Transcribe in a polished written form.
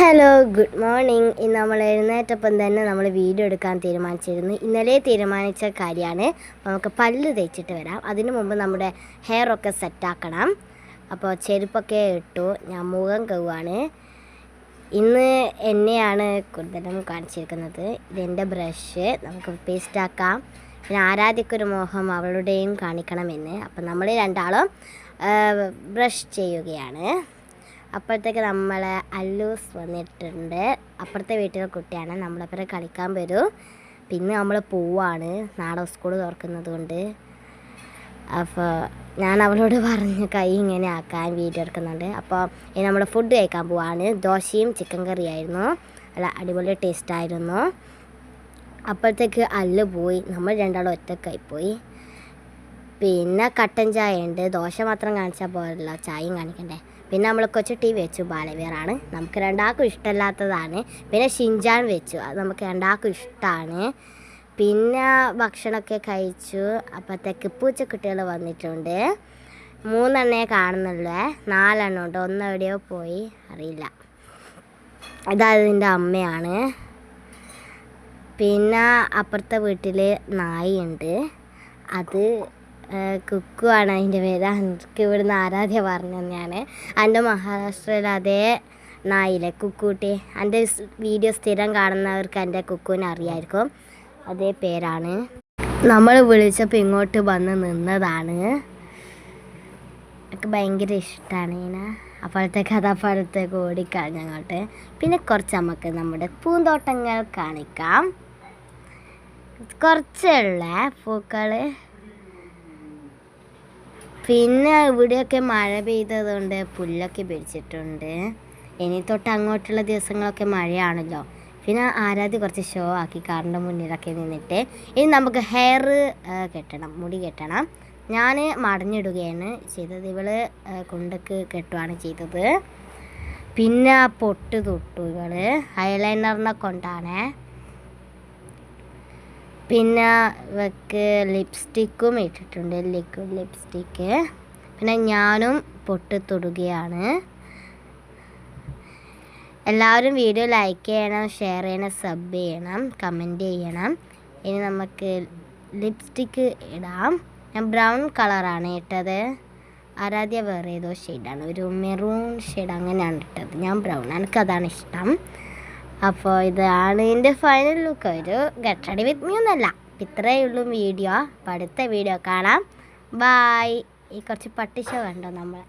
Hello good morning. ഇന്ന് നമ്മൾ എഴുന്നേറ്റപ്പം തന്നെ നമ്മൾ വീഡിയോ എടുക്കാൻ തീരുമാനിച്ചിരുന്നു. ഇന്നലെ തീരുമാനിച്ച കാര്യമാണ്. നമുക്ക് പല്ല് തേച്ചിട്ട് വരാം. അതിനു മുമ്പ് നമ്മുടെ ഹെയറൊക്കെ സെറ്റാക്കണം. അപ്പോൾ ചെരുപ്പൊക്കെ ഇട്ടു. ഞാൻ മുഖം കഴുകുവാണ്. ഇന്ന് എന്നെയാണ് കൂടുതലും കാണിച്ചിരിക്കുന്നത്. ഇതെൻ്റെ ബ്രഷ്. നമുക്ക് പേസ്റ്റാക്കാം. പിന്നെ ആരാധ്യക്കൊരു മോഹം അവളുടെയും കാണിക്കണമെന്ന്. അപ്പം നമ്മൾ രണ്ടാളും ബ്രഷ് ചെയ്യുകയാണ്. അപ്പോഴത്തേക്ക് നമ്മളെ അല്ലൂസ് വന്നിട്ടുണ്ട്. അപ്പുറത്തെ വീട്ടിലെ കുട്ടിയാണ്. നമ്മളപ്പുറം കളിക്കാൻ വരും. പിന്നെ നമ്മൾ പോവാണ്, നാളെ സ്കൂൾ തുറക്കുന്നത് കൊണ്ട്. അപ്പോൾ ഞാൻ അവളോട് പറഞ്ഞ് കൈ ഇങ്ങനെ ആക്കാൻ വീഡിയോ എടുക്കുന്നുണ്ട്. അപ്പോൾ ഇനി നമ്മൾ ഫുഡ് കഴിക്കാൻ പോവാണ്. ദോശയും ചിക്കൻ കറിയായിരുന്നു. അല്ല, അടിപൊളി ടേസ്റ്റായിരുന്നു. അപ്പോഴത്തേക്ക് അല്ല് പോയി. നമ്മൾ രണ്ടാളും ഒറ്റക്കായിപ്പോയി. പിന്നെ കട്ടൻ ചായ ഉണ്ട്. ദോശ മാത്രം കാണിച്ചാൽ പോരല്ലോ, ചായയും കാണിക്കണ്ടേ. പിന്നെ നമ്മൾ കൊച്ചു ടി വി വെച്ചു. ബാലവീറാണ്. നമുക്ക് രണ്ടാൾക്കും ഇഷ്ടമില്ലാത്തതാണ്. പിന്നെ ഷിൻചാൻ വെച്ചു. അത് നമുക്ക് രണ്ടാൾക്കും ഇഷ്ടമാണ്. പിന്നെ ഭക്ഷണമൊക്കെ കഴിച്ചു. അപ്പോഴത്തേക്ക് പൂച്ചക്കുട്ടികൾ വന്നിട്ടുണ്ട്. 3 കാണുന്നുള്ളേ. 4 ഉണ്ട്. എവിടെയോ പോയി, അറിയില്ല. ഇതതിൻ്റെ അമ്മയാണ്. പിന്നെ അപ്പുറത്തെ വീട്ടിൽ നായുണ്ട്. അത് കുക്കുവാണ് അതിൻ്റെ പേര്. എനിക്ക് ഇവിടുന്ന് ആരാധ്യ പറഞ്ഞു. ഞാൻ എൻ്റെ മഹാരാഷ്ട്രയിൽ അതേ നായില്ലേ, കുക്കൂട്ടി. എൻ്റെ വീഡിയോ സ്ഥിരം കാണുന്നവർക്ക് എൻ്റെ കുക്കുവിനെ അറിയായിരിക്കും. അതേ പേരാണ്. നമ്മൾ വിളിച്ചപ്പോൾ ഇങ്ങോട്ട് വന്ന് നിന്നതാണ്. എനിക്ക് ഭയങ്കര ഇഷ്ടമാണ് ഇങ്ങനെ. അപ്പോഴത്തേക്ക് അതപ്പോഴത്തേക്ക് ഓടിക്കളഞ്ഞങ്ങോട്ട്. പിന്നെ കുറച്ച് നമുക്ക് നമ്മുടെ പൂന്തോട്ടങ്ങൾ കാണിക്കാം. കുറച്ചുള്ള പൂക്കൾ. പിന്നെ ഇവിടെയൊക്കെ മഴ പെയ്തതുകൊണ്ട് പുല്ലൊക്കെ പിടിച്ചിട്ടുണ്ട്. ഇനി തൊട്ട് അങ്ങോട്ടുള്ള ദിവസങ്ങളൊക്കെ മഴയാണല്ലോ. പിന്നെ ആരാധ്യ കുറച്ച് ഷോ ആക്കി കാറിൻ്റെ മുന്നിലൊക്കെ നിന്നിട്ട്. ഇനി നമുക്ക് ഹെയർ കെട്ടണം, മുടി കെട്ടണം. ഞാൻ മടഞ്ഞിടുകയാണ് ചെയ്തത്. ഇവള് കൊണ്ടക്ക് കെട്ടുകയാണ് ചെയ്തത്. പിന്നെ പൊട്ട് തൊട്ടു ഇവൾ. ഐലൈനറിനെ കൊണ്ടാണ്. പിന്നെ ഇവക്ക് ലിപ്സ്റ്റിക്കും ഇട്ടിട്ടുണ്ട്, ലിക്വിഡ് ലിപ്സ്റ്റിക്ക്. പിന്നെ ഞാനും പൊട്ട് തൊടുകയാണ്. എല്ലാവരും വീഡിയോ ലൈക്ക് ചെയ്യണം, ഷെയർ ചെയ്യണം, സബ് ചെയ്യണം, കമൻറ്റ് ചെയ്യണം. ഇനി നമുക്ക് ലിപ്സ്റ്റിക്ക് ഇടാം. ഞാൻ ബ്രൗൺ കളറാണ് ഇട്ടത്. ആരാധ്യ വേറെ ഏതോ ഷെയ്ഡാണ്, ഒരു മെറൂൺ ഷെയ്ഡ്, അങ്ങനെയാണ് ഇട്ടത്. ഞാൻ ബ്രൗൺ, എനിക്കതാണ് ഇഷ്ടം. അപ്പോൾ ഇതാണ് എൻ്റെ ഫൈനൽ ലുക്ക്. ഒരു ഗെറ്റ് റെഡി വിത്ത് മീ ഒന്നല്ല. ഇത്രയേ ഉള്ളൂ വീഡിയോ. അപ്പോൾ അടുത്ത വീഡിയോ കാണാം. ബായ്. ഈ കുറച്ച് പട്ടി ഷോ കണ്ടോ നമ്മൾ.